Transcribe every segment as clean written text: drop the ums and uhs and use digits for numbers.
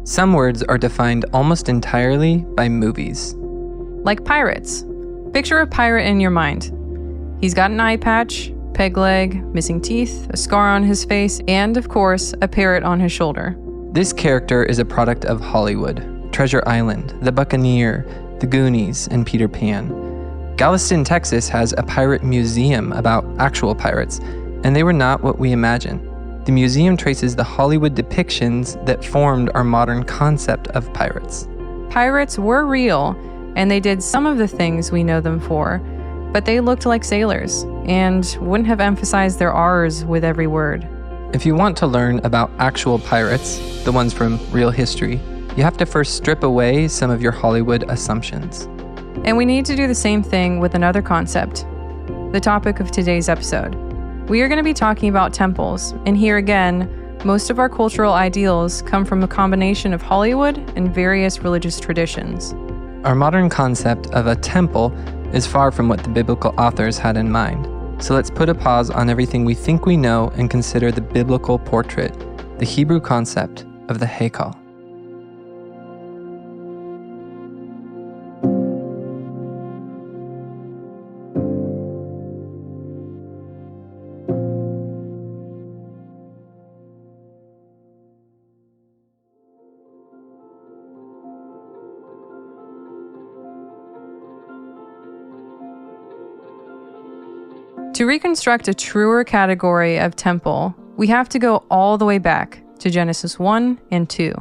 Some words are defined almost entirely by movies. Like pirates. Picture a pirate in your mind. He's got an eye patch, peg leg, missing teeth, a scar on his face, and, of course, a parrot on his shoulder. This character is a product of Hollywood, Treasure Island, The Buccaneer, The Goonies, and Peter Pan. Galveston, Texas has a pirate museum about actual pirates, and they were not what we imagine. The museum traces the Hollywood depictions that formed our modern concept of pirates. Pirates were real, and they did some of the things we know them for, but they looked like sailors, and wouldn't have emphasized their R's with every word. If you want to learn about actual pirates, the ones from real history, you have to first strip away some of your Hollywood assumptions. And we need to do the same thing with another concept, the topic of today's episode. We are going to be talking about temples, and here again, most of our cultural ideals come from a combination of Hollywood and various religious traditions. Our modern concept of a temple is far from what the biblical authors had in mind. So let's put a pause on everything we think we know and consider the biblical portrait, the Hebrew concept of the heykal. To reconstruct a truer category of temple, we have to go all the way back to Genesis 1 and 2.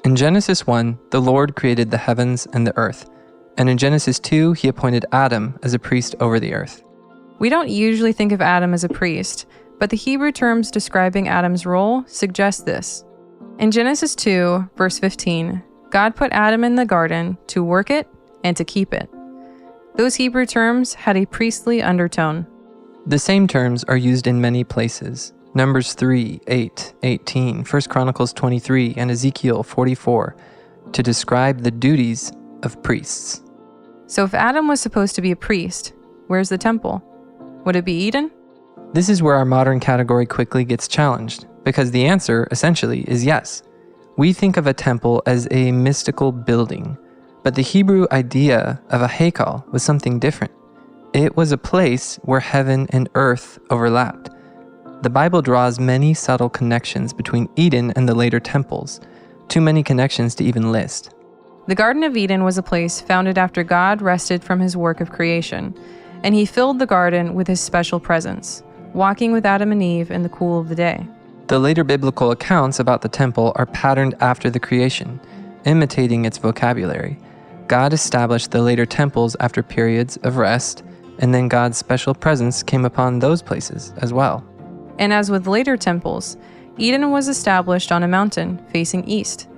In Genesis 1, the Lord created the heavens and the earth, and in Genesis 2, he appointed Adam as a priest over the earth. We don't usually think of Adam as a priest, but the Hebrew terms describing Adam's role suggest this. In Genesis 2, verse 15, God put Adam in the garden to work it and to keep it. Those Hebrew terms had a priestly undertone. The same terms are used in many places. Numbers 3, 8, 18, 1 Chronicles 23, and Ezekiel 44, to describe the duties of priests. So if Adam was supposed to be a priest, where's the temple? Would it be Eden? This is where our modern category quickly gets challenged, because the answer, essentially, is yes. We think of a temple as a mystical building, but the Hebrew idea of a heykal was something different. It was a place where heaven and earth overlapped. The Bible draws many subtle connections between Eden and the later temples, too many connections to even list. The Garden of Eden was a place founded after God rested from his work of creation, and he filled the garden with his special presence, walking with Adam and Eve in the cool of the day. The later biblical accounts about the temple are patterned after the creation, imitating its vocabulary. God established the later temples after periods of rest, and then God's special presence came upon those places as well. And as with later temples, Eden was established on a mountain facing east.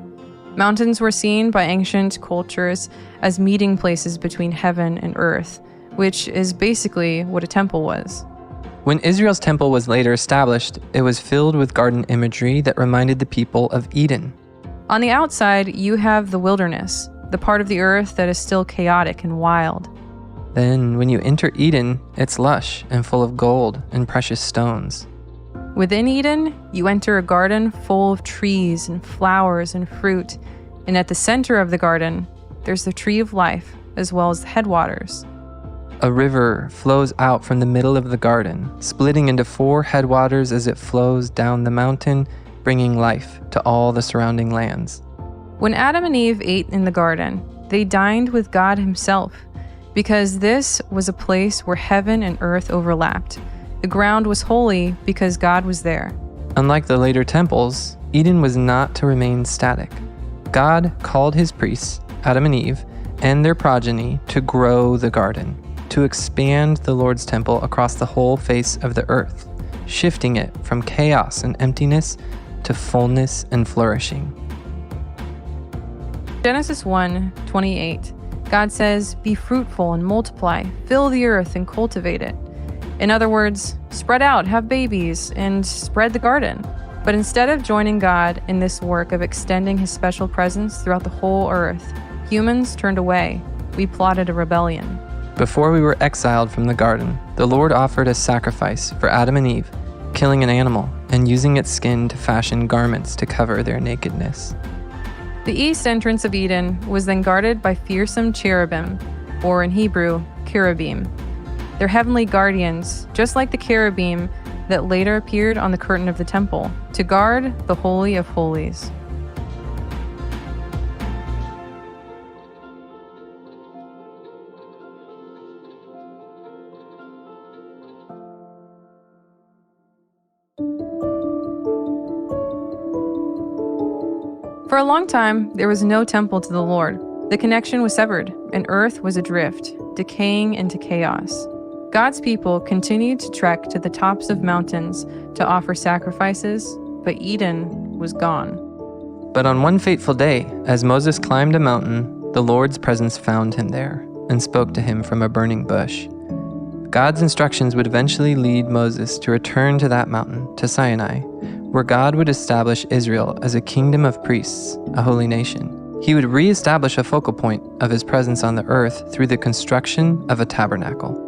Mountains were seen by ancient cultures as meeting places between heaven and earth, which is basically what a temple was. When Israel's temple was later established, it was filled with garden imagery that reminded the people of Eden. On the outside, you have the wilderness, the part of the earth that is still chaotic and wild. Then, when you enter Eden, it's lush and full of gold and precious stones. Within Eden, you enter a garden full of trees and flowers and fruit, and at the center of the garden, there's the tree of life, as well as the headwaters. A river flows out from the middle of the garden, splitting into 4 headwaters as it flows down the mountain, bringing life to all the surrounding lands. When Adam and Eve ate in the garden, they dined with God himself, because this was a place where heaven and earth overlapped. The ground was holy because God was there. Unlike the later temples, Eden was not to remain static. God called his priests, Adam and Eve, and their progeny to grow the garden, to expand the Lord's temple across the whole face of the earth, shifting it from chaos and emptiness to fullness and flourishing. Genesis 1:28. God says, "Be fruitful and multiply, fill the earth and cultivate it." In other words, spread out, have babies, and spread the garden. But instead of joining God in this work of extending his special presence throughout the whole earth, humans turned away. We plotted a rebellion. Before we were exiled from the garden, the Lord offered a sacrifice for Adam and Eve, killing an animal and using its skin to fashion garments to cover their nakedness. The east entrance of Eden was then guarded by fearsome cherubim, or in Hebrew, cherubim. They're heavenly guardians, just like the cherubim that later appeared on the curtain of the temple, to guard the Holy of Holies. For a long time, there was no temple to the Lord. The connection was severed, and earth was adrift, decaying into chaos. God's people continued to trek to the tops of mountains to offer sacrifices, but Eden was gone. But on one fateful day, as Moses climbed a mountain, the Lord's presence found him there and spoke to him from a burning bush. God's instructions would eventually lead Moses to return to that mountain, to Sinai, where God would establish Israel as a kingdom of priests, a holy nation. He would re-establish a focal point of his presence on the earth through the construction of a tabernacle.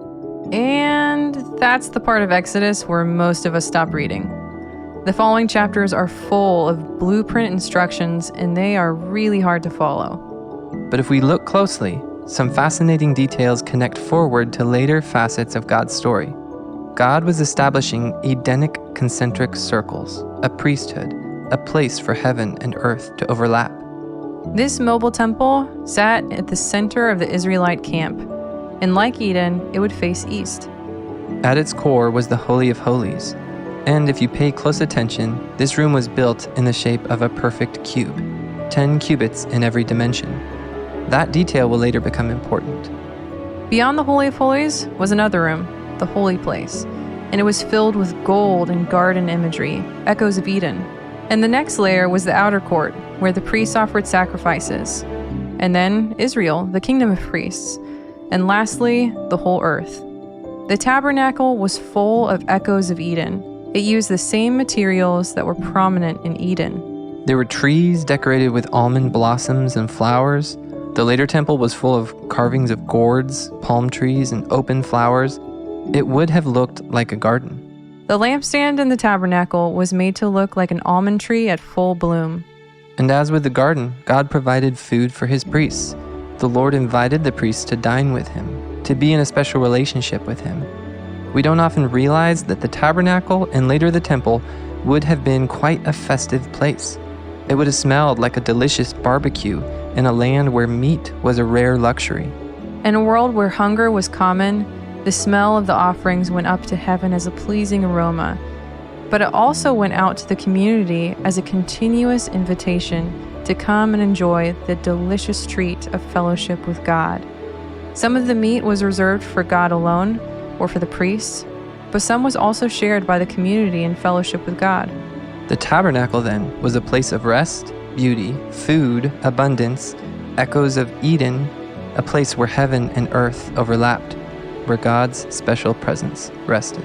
And that's the part of Exodus where most of us stop reading. The following chapters are full of blueprint instructions, and they are really hard to follow. But if we look closely, some fascinating details connect forward to later facets of God's story. God was establishing Edenic concentric circles, a priesthood, a place for heaven and earth to overlap. This mobile temple sat at the center of the Israelite camp, and like Eden, it would face east. At its core was the Holy of Holies, and if you pay close attention, this room was built in the shape of a perfect cube, 10 cubits in every dimension. That detail will later become important. Beyond the Holy of Holies was another room, the Holy Place, and it was filled with gold and garden imagery, echoes of Eden. And the next layer was the outer court, where the priests offered sacrifices. And then Israel, the kingdom of priests. And lastly, the whole earth. The tabernacle was full of echoes of Eden. It used the same materials that were prominent in Eden. There were trees decorated with almond blossoms and flowers. The later temple was full of carvings of gourds, palm trees, and open flowers. It would have looked like a garden. The lampstand in the tabernacle was made to look like an almond tree at full bloom. And as with the garden, God provided food for his priests. The Lord invited the priests to dine with him, to be in a special relationship with him. We don't often realize that the tabernacle and later the temple would have been quite a festive place. It would have smelled like a delicious barbecue in a land where meat was a rare luxury. In a world where hunger was common, the smell of the offerings went up to heaven as a pleasing aroma, but it also went out to the community as a continuous invitation to come and enjoy the delicious treat of fellowship with God. Some of the meat was reserved for God alone or for the priests, but some was also shared by the community in fellowship with God. The tabernacle, then, was a place of rest, beauty, food, abundance, echoes of Eden, a place where heaven and earth overlapped, where God's special presence rested.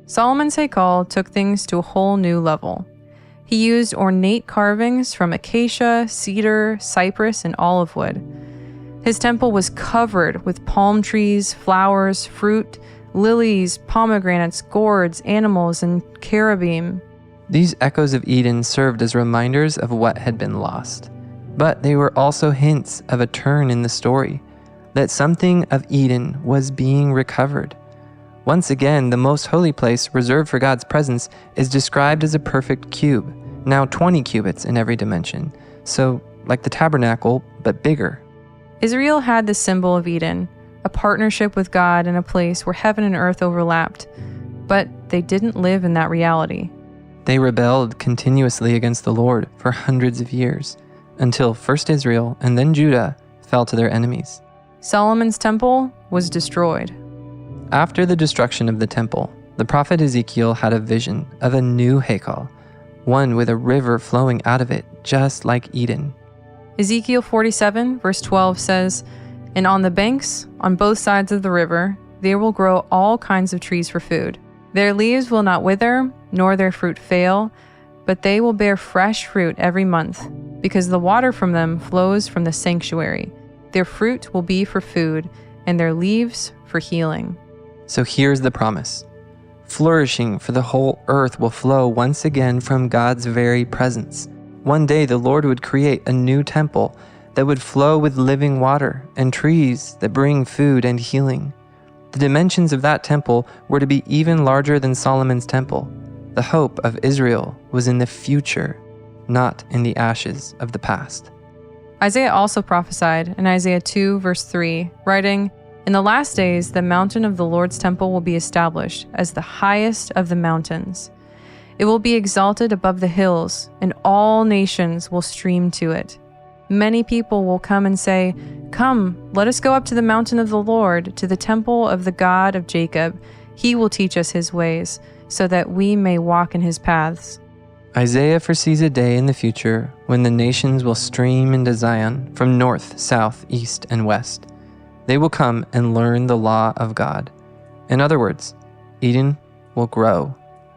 Solomon's heykal took things to a whole new level. He used ornate carvings from acacia, cedar, cypress, and olive wood. His temple was covered with palm trees, flowers, fruit, lilies, pomegranates, gourds, animals, and cherubim. These echoes of Eden served as reminders of what had been lost. But they were also hints of a turn in the story, that something of Eden was being recovered. Once again, the most holy place reserved for God's presence is described as a perfect cube, now 20 cubits in every dimension. So, like the tabernacle, but bigger. Israel had the symbol of Eden, a partnership with God in a place where heaven and earth overlapped, but they didn't live in that reality. They rebelled continuously against the Lord for hundreds of years, until first Israel and then Judah fell to their enemies. Solomon's temple was destroyed. After the destruction of the temple, the prophet Ezekiel had a vision of a new heykal, one with a river flowing out of it, just like Eden. Ezekiel 47, verse 12 says, And on the banks, on both sides of the river, there will grow all kinds of trees for food. Their leaves will not wither, nor their fruit fail, but they will bear fresh fruit every month, because the water from them flows from the sanctuary. Their fruit will be for food, and their leaves for healing. So here's the promise. Flourishing for the whole earth will flow once again from God's very presence. One day the Lord would create a new temple that would flow with living water and trees that bring food and healing. The dimensions of that temple were to be even larger than Solomon's temple. The hope of Israel was in the future, not in the ashes of the past. Isaiah also prophesied in Isaiah 2, verse 3, writing, "In the last days, the mountain of the Lord's temple will be established as the highest of the mountains. It will be exalted above the hills, and all nations will stream to it. Many people will come and say, 'Come, let us go up to the mountain of the Lord, to the temple of the God of Jacob. He will teach us his ways, so that we may walk in his paths.'" Isaiah foresees a day in the future when the nations will stream into Zion from north, south, east, and west. They will come and learn the law of God. In other words, Eden will grow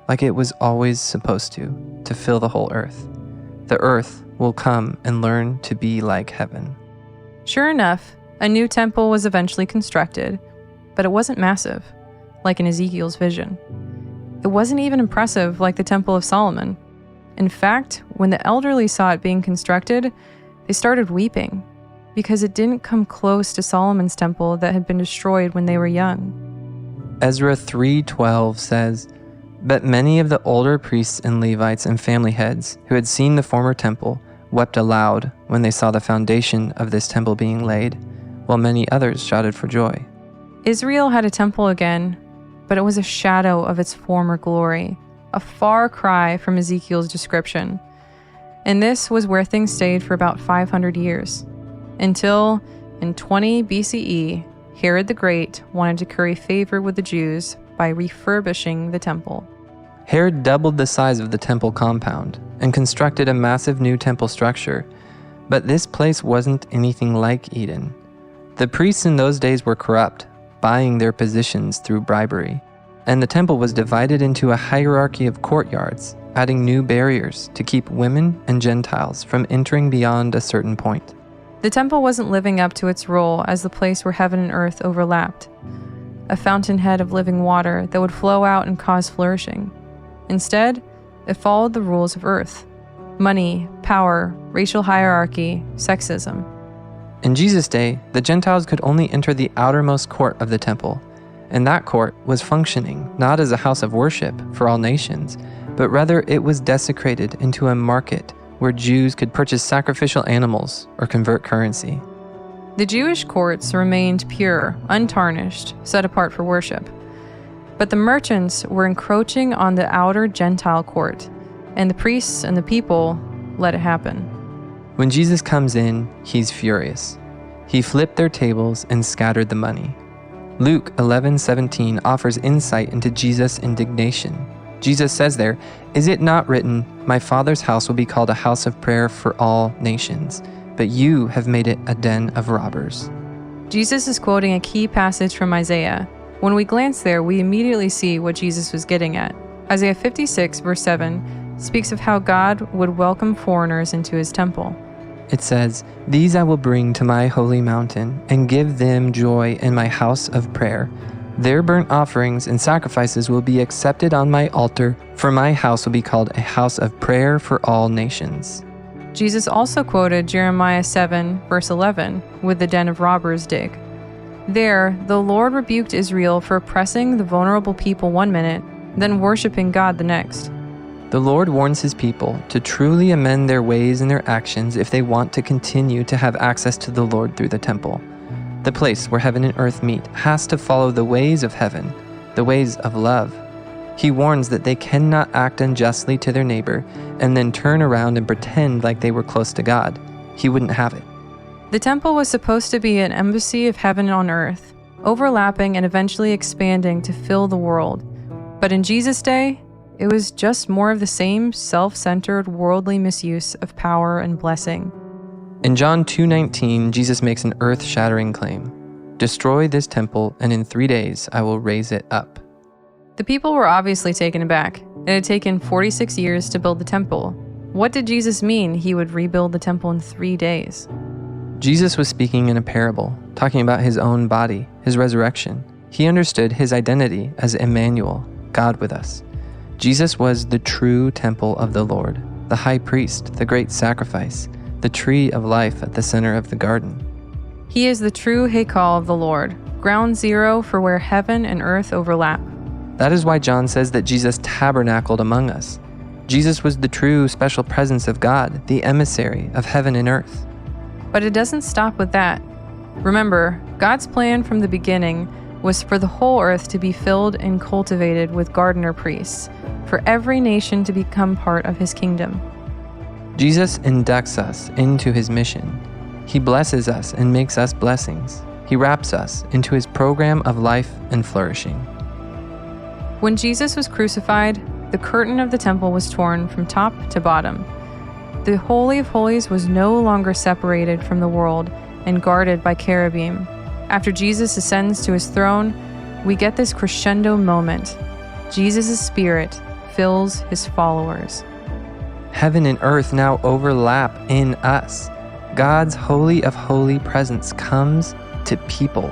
like it was always supposed to fill the whole earth. The earth will come and learn to be like heaven. Sure enough, a new temple was eventually constructed, but it wasn't massive, like in Ezekiel's vision. It wasn't even impressive like the Temple of Solomon. In fact, when the elderly saw it being constructed, they started weeping, because it didn't come close to Solomon's temple that had been destroyed when they were young. Ezra 3:12 says, "But many of the older priests and Levites and family heads who had seen the former temple wept aloud when they saw the foundation of this temple being laid, while many others shouted for joy." Israel had a temple again, but it was a shadow of its former glory, a far cry from Ezekiel's description. And this was where things stayed for about 500 years, until in 20 BCE, Herod the Great wanted to curry favor with the Jews by refurbishing the temple. Herod doubled the size of the temple compound and constructed a massive new temple structure, but this place wasn't anything like Eden. The priests in those days were corrupt, buying their positions through bribery, and the temple was divided into a hierarchy of courtyards, adding new barriers to keep women and Gentiles from entering beyond a certain point. The temple wasn't living up to its role as the place where heaven and earth overlapped, a fountainhead of living water that would flow out and cause flourishing. Instead, it followed the rules of earth: money, power, racial hierarchy, sexism. In Jesus' day, the Gentiles could only enter the outermost court of the temple, and that court was functioning not as a house of worship for all nations, but rather it was desecrated into a market where Jews could purchase sacrificial animals or convert currency. The Jewish courts remained pure, untarnished, set apart for worship. But the merchants were encroaching on the outer Gentile court, and the priests and the people let it happen. When Jesus comes in, he's furious. He flipped their tables and scattered the money. Luke 11:17 offers insight into Jesus' indignation. Jesus says there, "Is it not written, 'My Father's house will be called a house of prayer for all nations,' but you have made it a den of robbers." Jesus is quoting a key passage from Isaiah. When we glance there, we immediately see what Jesus was getting at. Isaiah 56, verse 7, speaks of how God would welcome foreigners into his temple. It says, "These I will bring to my holy mountain and give them joy in my house of prayer. Their burnt offerings and sacrifices will be accepted on my altar, for my house will be called a house of prayer for all nations." Jesus also quoted Jeremiah 7, verse 11, with the den of robbers dig. There, the Lord rebuked Israel for oppressing the vulnerable people one minute, then worshiping God the next. The Lord warns his people to truly amend their ways and their actions if they want to continue to have access to the Lord through the temple. The place where heaven and earth meet has to follow the ways of heaven, the ways of love. He warns that they cannot act unjustly to their neighbor and then turn around and pretend like they were close to God. He wouldn't have it. The temple was supposed to be an embassy of heaven on earth, overlapping and eventually expanding to fill the world. But in Jesus' day, it was just more of the same self-centered worldly misuse of power and blessing. In John 2:19, Jesus makes an earth-shattering claim. Destroy this temple, and in 3 days I will raise it up. The people were obviously taken aback. It had taken 46 years to build the temple. What did Jesus mean he would rebuild the temple in 3 days? Jesus was speaking in a parable, talking about his own body, his resurrection. He understood his identity as Emmanuel, God with us. Jesus was the true temple of the Lord, the high priest, the great sacrifice, the tree of life at the center of the garden. He is the true heykal of the Lord, ground zero for where heaven and earth overlap. That is why John says that Jesus tabernacled among us. Jesus was the true special presence of God, the emissary of heaven and earth. But it doesn't stop with that. Remember, God's plan from the beginning was for the whole earth to be filled and cultivated with gardener priests, for every nation to become part of his kingdom. Jesus inducts us into his mission. He blesses us and makes us blessings. He wraps us into his program of life and flourishing. When Jesus was crucified, the curtain of the temple was torn from top to bottom. The Holy of Holies was no longer separated from the world and guarded by cherubim. After Jesus ascends to his throne, we get this crescendo moment. Jesus' spirit fills his followers. Heaven and earth now overlap in us. God's holy of holy presence comes to people.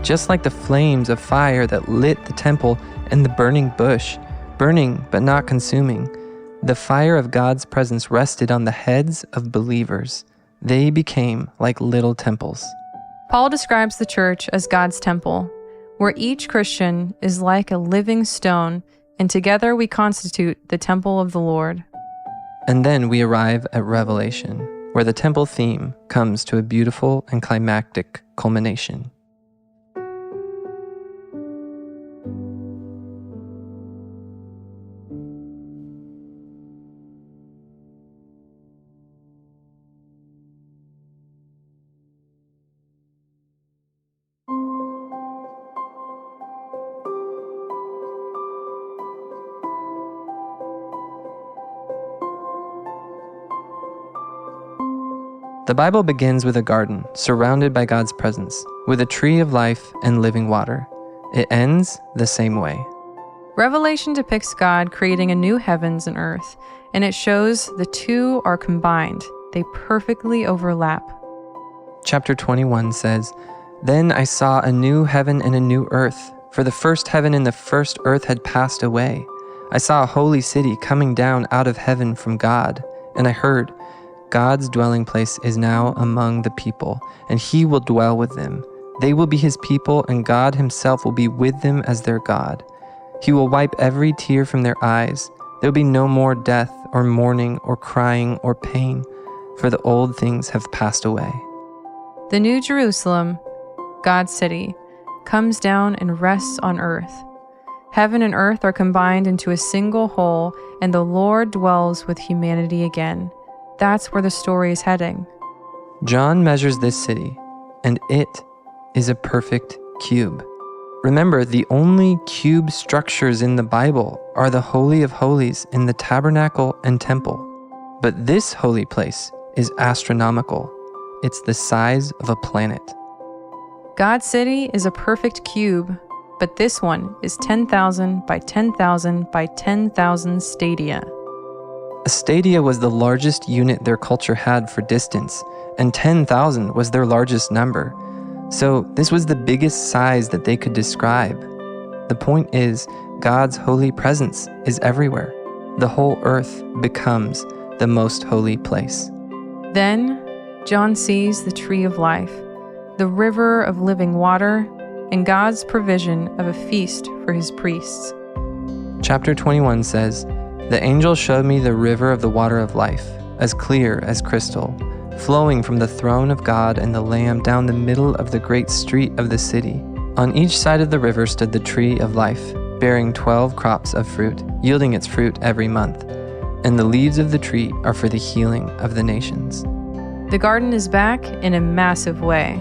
Just like the flames of fire that lit the temple and the burning bush, burning but not consuming, the fire of God's presence rested on the heads of believers. They became like little temples. Paul describes the church as God's temple, where each Christian is like a living stone, and together we constitute the temple of the Lord. And then we arrive at Revelation, where the temple theme comes to a beautiful and climactic culmination. The Bible begins with a garden surrounded by God's presence, with a tree of life and living water. It ends the same way. Revelation depicts God creating a new heavens and earth, and it shows the two are combined. They perfectly overlap. Chapter 21 says, "Then I saw a new heaven and a new earth, for the first heaven and the first earth had passed away. I saw a holy city coming down out of heaven from God, and I heard, God's dwelling place is now among the people, and he will dwell with them. They will be his people, and God himself will be with them as their God. He will wipe every tear from their eyes. There will be no more death, or mourning, or crying, or pain, for the old things have passed away." The New Jerusalem, God's city, comes down and rests on earth. Heaven and earth are combined into a single whole, and the Lord dwells with humanity again. That's where the story is heading. John measures this city, and it is a perfect cube. Remember, the only cube structures in the Bible are the Holy of Holies in the tabernacle and temple. But this holy place is astronomical. It's the size of a planet. God's city is a perfect cube, but this one is 10,000 by 10,000 by 10,000 stadia. A stadia was the largest unit their culture had for distance, and 10,000 was their largest number. So this was the biggest size that they could describe. The point is, God's holy presence is everywhere. The whole earth becomes the most holy place. Then John sees the tree of life, the river of living water, and God's provision of a feast for his priests. Chapter 21 says, "The angel showed me the river of the water of life, as clear as crystal, flowing from the throne of God and the Lamb down the middle of the great street of the city. On each side of the river stood the tree of life, bearing 12 crops of fruit, yielding its fruit every month. And the leaves of the tree are for the healing of the nations." The garden is back in a massive way.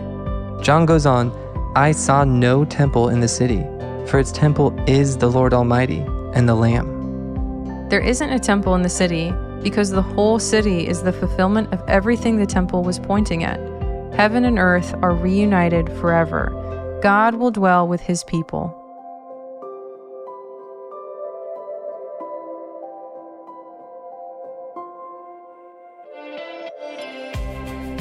John goes on, "I saw no temple in the city, for its temple is the Lord Almighty and the Lamb." There isn't a temple in the city, because the whole city is the fulfillment of everything the temple was pointing at. Heaven and earth are reunited forever. God will dwell with his people.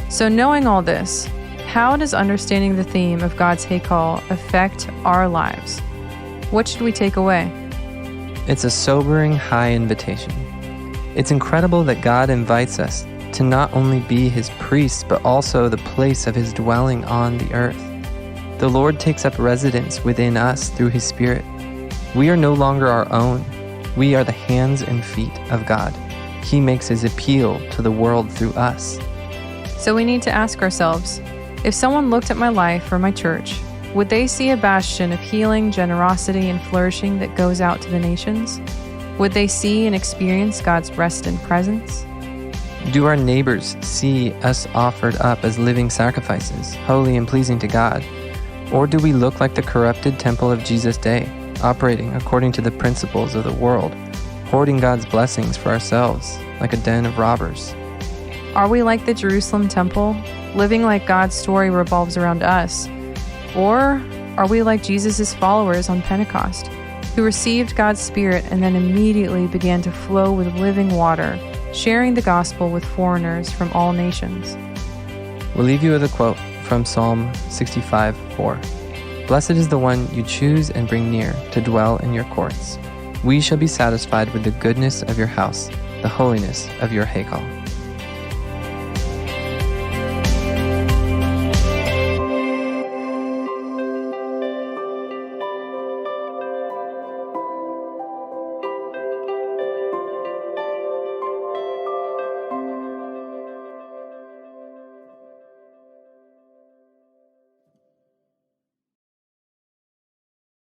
So knowing all this, how does understanding the theme of God's heykal affect our lives? What should we take away? It's a sobering, high invitation. It's incredible that God invites us to not only be his priests, but also the place of his dwelling on the earth. The Lord takes up residence within us through his Spirit. We are no longer our own. We are the hands and feet of God. He makes his appeal to the world through us. So we need to ask ourselves, if someone looked at my life or my church, would they see a bastion of healing, generosity, and flourishing that goes out to the nations? Would they see and experience God's rest and presence? Do our neighbors see us offered up as living sacrifices, holy and pleasing to God? Or do we look like the corrupted temple of Jesus' day, operating according to the principles of the world, hoarding God's blessings for ourselves like a den of robbers? Are we like the Jerusalem temple, living like God's story revolves around us? Or are we like Jesus' followers on Pentecost, who received God's Spirit and then immediately began to flow with living water, sharing the gospel with foreigners from all nations? We'll leave you with a quote from Psalm 65:4. Blessed is the one you choose and bring near to dwell in your courts. We shall be satisfied with the goodness of your house, the holiness of your heykal.